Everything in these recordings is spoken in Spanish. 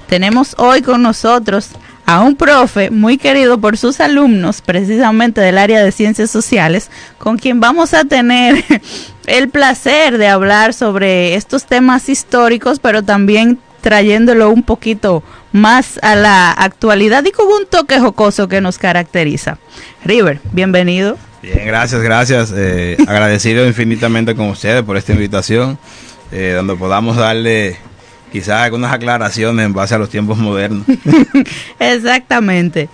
Tenemos hoy con nosotros a un profe muy querido por sus alumnos, precisamente del área de ciencias sociales, con quien vamos a tener el placer de hablar sobre estos temas históricos, pero también trayéndolo un poquito más a la actualidad y con un toque jocoso que nos caracteriza. River, bienvenido. Bien, gracias. Agradecido infinitamente con ustedes por esta invitación, donde podamos darle quizás algunas aclaraciones en base a los tiempos modernos. Exactamente.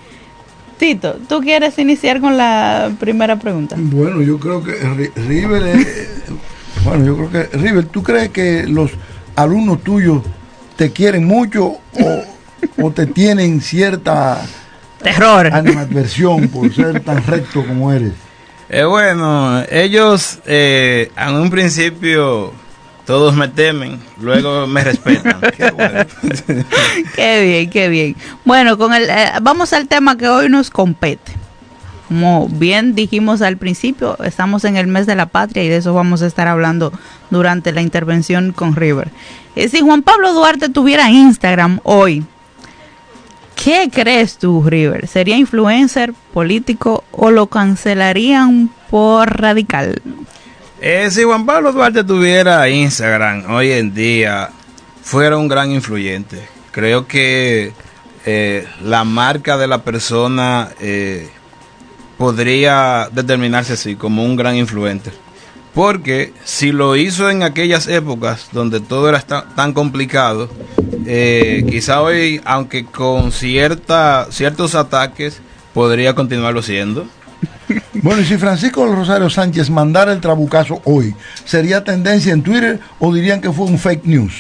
Tito, ¿tú quieres iniciar con la primera pregunta? Bueno, yo creo que River, ¿tú crees que los alumnos tuyos te quieren mucho o te tienen cierta terror, animadversión por ser tan recto como eres? Bueno, ellos en un principio todos me temen, luego me respetan. Qué bueno. Qué bien. Bueno, vamos al tema que hoy nos compete. Como bien dijimos al principio, estamos en el mes de la patria y de eso vamos a estar hablando durante la intervención con River. Si Juan Pablo Duarte tuviera Instagram hoy, ¿qué crees tú, River? ¿Sería influencer, político o lo cancelarían por radical? Si Juan Pablo Duarte tuviera Instagram hoy en día, fuera un gran influyente. Creo que la marca de la persona podría determinarse así, como un gran influencer. Porque si lo hizo en aquellas épocas donde todo era tan complicado, quizá hoy, aunque con ciertos ataques, podría continuarlo siendo. Bueno, y si Francisco Rosario Sánchez mandara el trabucazo hoy, ¿sería tendencia en Twitter o dirían que fue un fake news?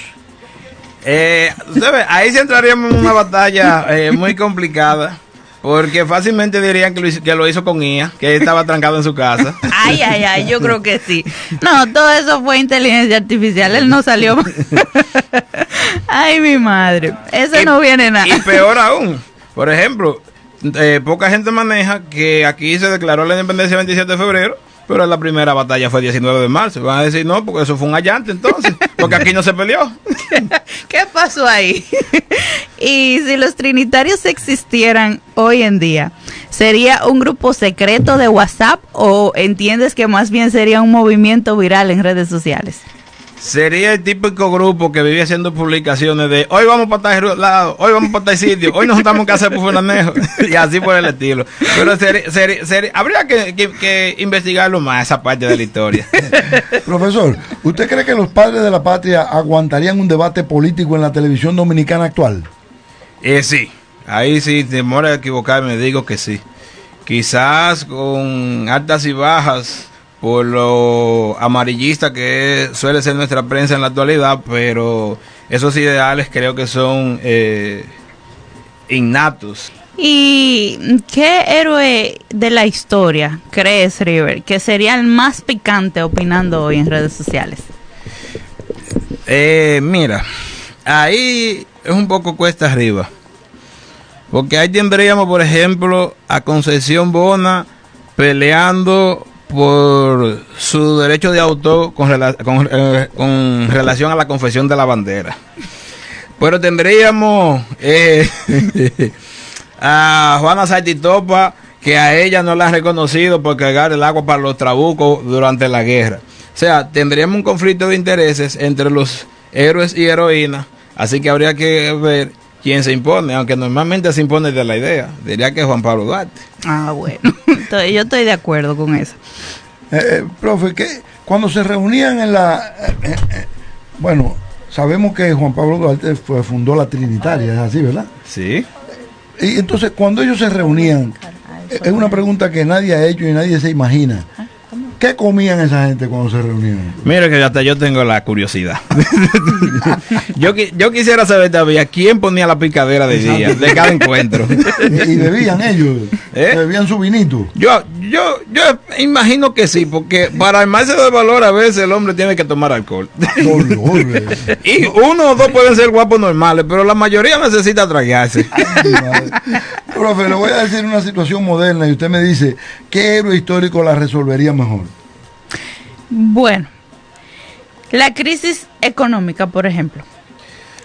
Ahí sí entraríamos en una batalla muy complicada, porque fácilmente dirían que lo hizo con IA, que estaba trancado en su casa. Ay, yo creo que sí. No, todo eso fue inteligencia artificial, él no salió. Ay, mi madre, eso no viene nada. Y peor aún, por ejemplo, poca gente maneja que aquí se declaró la independencia el 27 de febrero, pero la primera batalla fue el 19 de marzo. Van a decir, no, porque eso fue un allante entonces, porque aquí no se peleó. ¿Qué pasó ahí? Y si los trinitarios existieran hoy en día, ¿sería un grupo secreto de WhatsApp o entiendes que más bien sería un movimiento viral en redes sociales? Sería el típico grupo que vive haciendo publicaciones de hoy vamos para tal lado, hoy vamos para tal sitio, hoy nos juntamos en casa de Fernanejo y así por el estilo. Pero habría que investigarlo más, esa parte de la historia. Profesor, ¿usted cree que los padres de la patria aguantarían un debate político en la televisión dominicana actual? Sí, ahí sí, temor a equivocarme, digo que sí. Quizás con altas y bajas por lo amarillista que suele ser nuestra prensa en la actualidad, pero esos ideales creo que son innatos. ¿Y qué héroe de la historia crees, River, que sería el más picante opinando hoy en redes sociales? Mira, ahí es un poco cuesta arriba, porque ahí tendríamos, por ejemplo, a Concepción Bona peleando por su derecho de autor con relación a la confesión de la bandera. Pero tendríamos a Juana Saititopa, que a ella no la han reconocido por cargar el agua para los trabucos durante la guerra. O sea, tendríamos un conflicto de intereses entre los héroes y heroínas, así que habría que ver quién se impone, aunque normalmente se impone de la idea. Diría que Juan Pablo Duarte. Bueno, yo estoy de acuerdo con eso. Profe, que cuando se reunían en la... bueno, sabemos que Juan Pablo Duarte fundó la Trinitaria, es así, ¿verdad? Sí. Y entonces, cuando ellos se reunían, es una pregunta que nadie ha hecho y nadie se imagina. ¿Qué comían esa gente cuando se reunían? Mira que hasta yo tengo la curiosidad. yo quisiera saber todavía quién ponía la picadera de día, de cada encuentro. ¿Y bebían ellos? ¿Bebían su vinito? Yo imagino que sí, porque para armarse de valor a veces el hombre tiene que tomar alcohol. Y uno o dos pueden ser guapos normales, pero la mayoría necesita tragarse. Profe, le voy a decir una situación moderna y usted me dice, ¿qué héroe histórico la resolvería mejor? Bueno, la crisis económica, por ejemplo.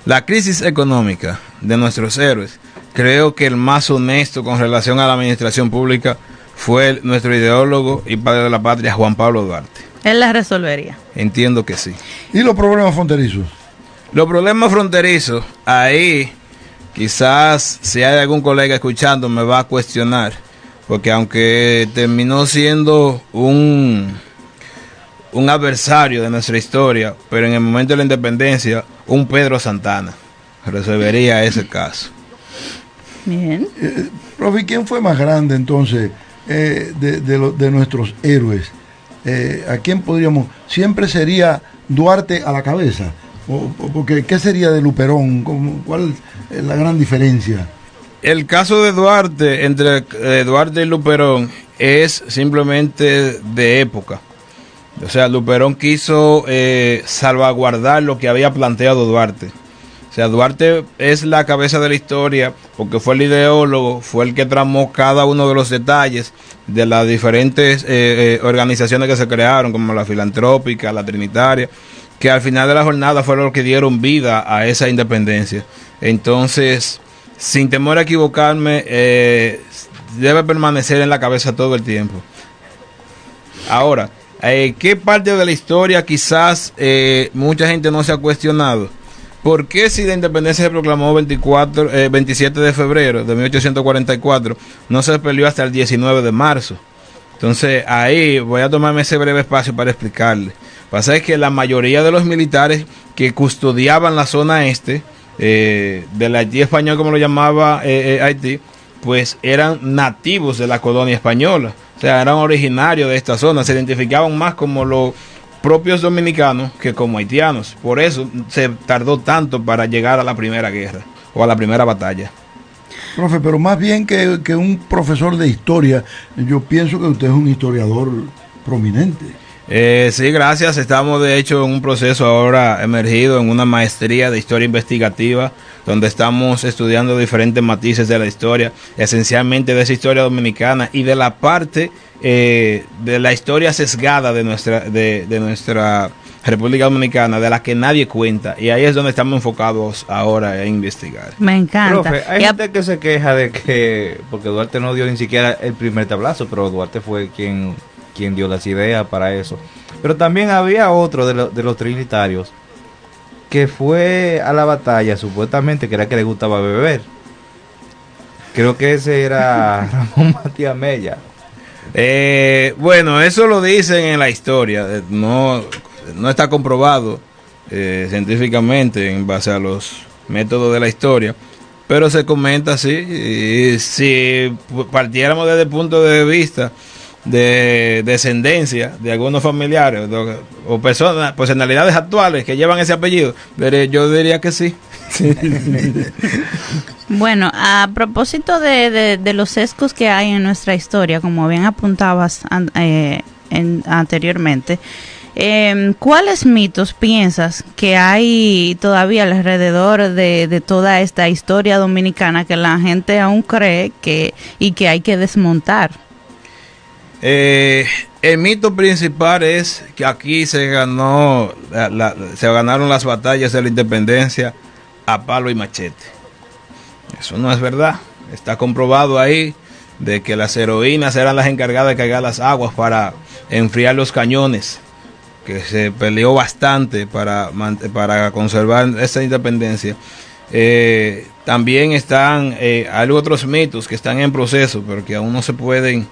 la crisis económica de nuestros héroes, creo que el más honesto con relación a la administración pública fue nuestro ideólogo y padre de la patria, Juan Pablo Duarte. Él la resolvería. Entiendo que sí. ¿Y los problemas fronterizos? Los problemas fronterizos, ahí quizás si hay algún colega escuchando me va a cuestionar, porque aunque terminó siendo un adversario de nuestra historia, pero en el momento de la independencia, un Pedro Santana resolvería ese caso. Bien. Profe, ¿quién fue más grande entonces de nuestros héroes? ¿A quién podríamos? ¿Siempre sería Duarte a la cabeza? Porque ¿qué sería de Luperón? ¿Cuál es la gran diferencia? El caso de Duarte, entre Duarte y Luperón, es simplemente de época. O sea, Luperón quiso salvaguardar lo que había planteado Duarte. O sea, Duarte es la cabeza de la historia porque fue el ideólogo, fue el que tramó cada uno de los detalles de las diferentes organizaciones que se crearon, como la filantrópica, la trinitaria, que al final de la jornada fueron los que dieron vida a esa independencia. Entonces, sin temor a equivocarme, debe permanecer en la cabeza todo el tiempo. Ahora, ¿qué parte de la historia quizás mucha gente no se ha cuestionado? ¿Por qué si la independencia se proclamó 27 de febrero de 1844, no se peleó hasta el 19 de marzo? Entonces, ahí voy a tomarme ese breve espacio para explicarle. Pasa es que la mayoría de los militares que custodiaban la zona este, del Haití español, como lo llamaba Haití, pues eran nativos de la colonia española. O sea, eran originarios de esta zona, se identificaban más como los propios dominicanos que como haitianos. Por eso se tardó tanto para llegar a la primera guerra o a la primera batalla. Profe, pero más bien que un profesor de historia, yo pienso que usted es un historiador prominente. Sí, gracias. Estamos de hecho en un proceso ahora emergido en una maestría de historia investigativa, donde estamos estudiando diferentes matices de la historia, esencialmente de esa historia dominicana y de la parte de la historia sesgada de nuestra República Dominicana, de la que nadie cuenta, y ahí es donde estamos enfocados ahora a investigar. Me encanta. Profe, hay gente que se queja de que, porque Duarte no dio ni siquiera el primer tablazo, pero Duarte fue quien dio las ideas para eso. Pero también había otro de los trinitarios que fue a la batalla, supuestamente que era que le gustaba beber. Creo que ese era Ramón Matías Mella. Bueno, eso lo dicen en la historia, no está comprobado científicamente en base a los métodos de la historia, pero se comenta así. Y si partiéramos desde el punto de vista de descendencia de algunos familiares o personas, personalidades actuales que llevan ese apellido, yo diría que sí. Bueno, a propósito de los sesgos que hay en nuestra historia, como bien apuntabas anteriormente, ¿cuáles mitos piensas que hay todavía alrededor de toda esta historia dominicana que la gente aún cree que hay que desmontar? El mito principal es que aquí se ganaron las batallas de la independencia a palo y machete. Eso no es verdad. Está comprobado ahí de que las heroínas eran las encargadas de cargar las aguas para enfriar los cañones, que se peleó bastante para conservar esa independencia. También hay otros mitos que están en proceso, pero que aún no se pueden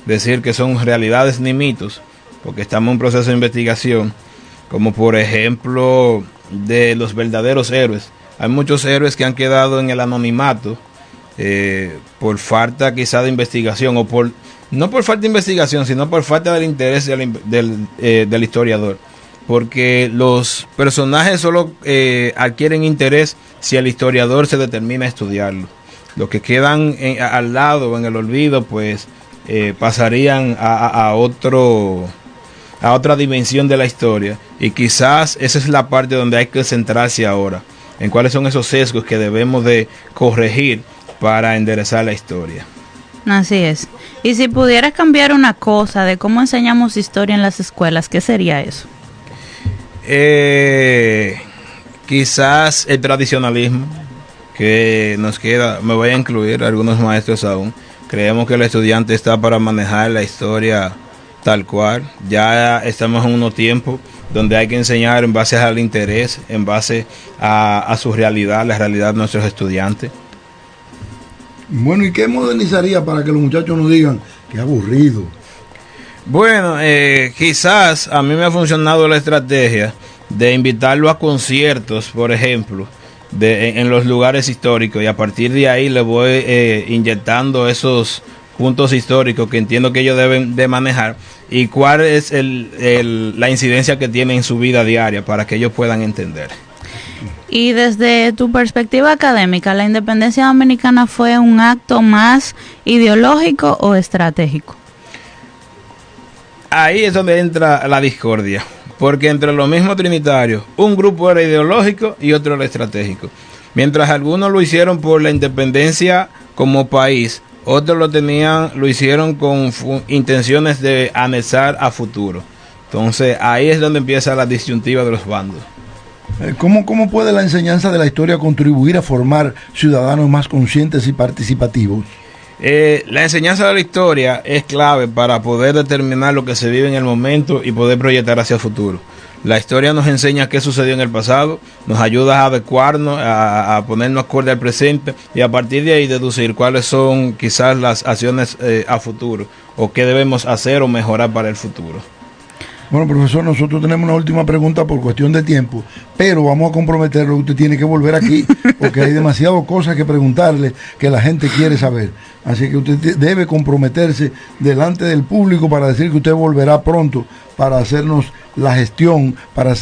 decir que son realidades ni mitos, porque estamos en un proceso de investigación, como por ejemplo de los verdaderos héroes. Hay muchos héroes que han quedado en el anonimato por falta quizá de investigación, no por falta de investigación, sino por falta del interés del historiador, porque los personajes solo adquieren interés si el historiador se determina a estudiarlo. Los que quedan al lado o en el olvido, pues pasarían a otra dimensión de la historia, y quizás esa es la parte donde hay que centrarse ahora, en cuáles son esos sesgos que debemos de corregir para enderezar la historia. Así es. Y si pudieras cambiar una cosa de cómo enseñamos historia en las escuelas, ¿qué sería eso? quizás el tradicionalismo que nos queda, me voy a incluir algunos maestros aún. Creemos que el estudiante está para manejar la historia tal cual. Ya estamos en unos tiempos donde hay que enseñar en base al interés, en base a su realidad, la realidad de nuestros estudiantes. Bueno, ¿y qué modernizaría para que los muchachos no digan que aburrido? Bueno, quizás a mí me ha funcionado la estrategia de invitarlo a conciertos, por ejemplo, en los lugares históricos, y a partir de ahí le voy inyectando esos puntos históricos que entiendo que ellos deben de manejar y cuál es la incidencia que tiene en su vida diaria para que ellos puedan entender. Y desde tu perspectiva académica, ¿la independencia dominicana fue un acto más ideológico o estratégico? Ahí es donde entra la discordia, porque entre los mismos trinitarios, un grupo era ideológico y otro era estratégico. Mientras algunos lo hicieron por la independencia como país, otros lo hicieron con intenciones de anexar a futuro. Entonces ahí es donde empieza la disyuntiva de los bandos. ¿Cómo puede la enseñanza de la historia contribuir a formar ciudadanos más conscientes y participativos? La enseñanza de la historia es clave para poder determinar lo que se vive en el momento y poder proyectar hacia el futuro. La historia nos enseña qué sucedió en el pasado, nos ayuda a adecuarnos, a ponernos acorde al presente y a partir de ahí deducir cuáles son quizás las acciones a futuro o qué debemos hacer o mejorar para el futuro. Bueno, profesor, nosotros tenemos una última pregunta por cuestión de tiempo, pero vamos a comprometerlo, usted tiene que volver aquí, porque hay demasiadas cosas que preguntarle que la gente quiere saber. Así que usted debe comprometerse delante del público para decir que usted volverá pronto para hacernos la gestión, para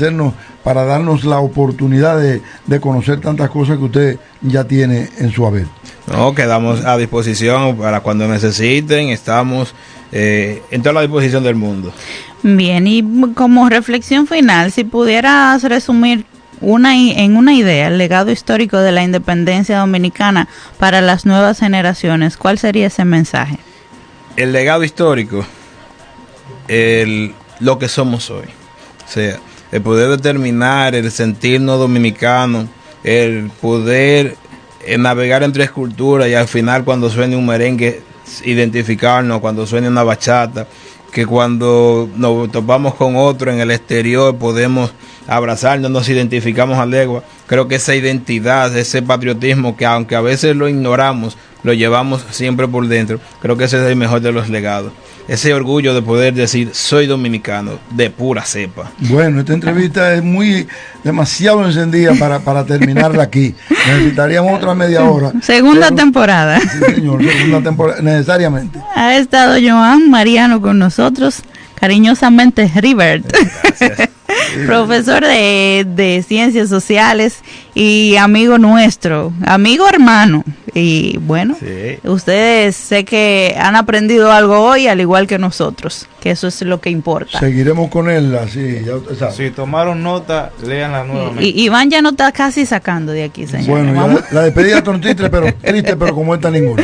darnos la oportunidad de conocer tantas cosas que usted ya tiene en su haber. No, quedamos a disposición para cuando necesiten, estamos en toda la disposición del mundo. Bien, y como reflexión final, si pudieras resumir en una idea el legado histórico de la independencia dominicana para las nuevas generaciones, ¿cuál sería ese mensaje? El legado histórico, lo que somos hoy, o sea, el poder determinar, el sentirnos dominicanos, el poder navegar entre culturas y al final cuando suene un merengue identificarnos, cuando suene una bachata, que cuando nos topamos con otro en el exterior podemos abrazarnos, nos identificamos a legua. Creo que esa identidad, ese patriotismo que aunque a veces lo ignoramos, lo llevamos siempre por dentro, creo que ese es el mejor de los legados. Ese orgullo de poder decir, soy dominicano, de pura cepa. Bueno, esta entrevista es demasiado encendida para terminarla aquí. Necesitaríamos otra media hora. Segunda temporada. Sí, señor, segunda temporada, necesariamente. Ha estado Joan Mariano con nosotros, cariñosamente Rivert. Gracias. Profesor de Ciencias Sociales y amigo nuestro, amigo hermano. Y bueno, sí. Ustedes sé que han aprendido algo hoy, al igual que nosotros, que eso es lo que importa. Seguiremos con él, así. Si tomaron nota, léanla nuevamente. Y Iván ya no está casi sacando de aquí, señor. Bueno, la despedida triste, pero como esta ninguna.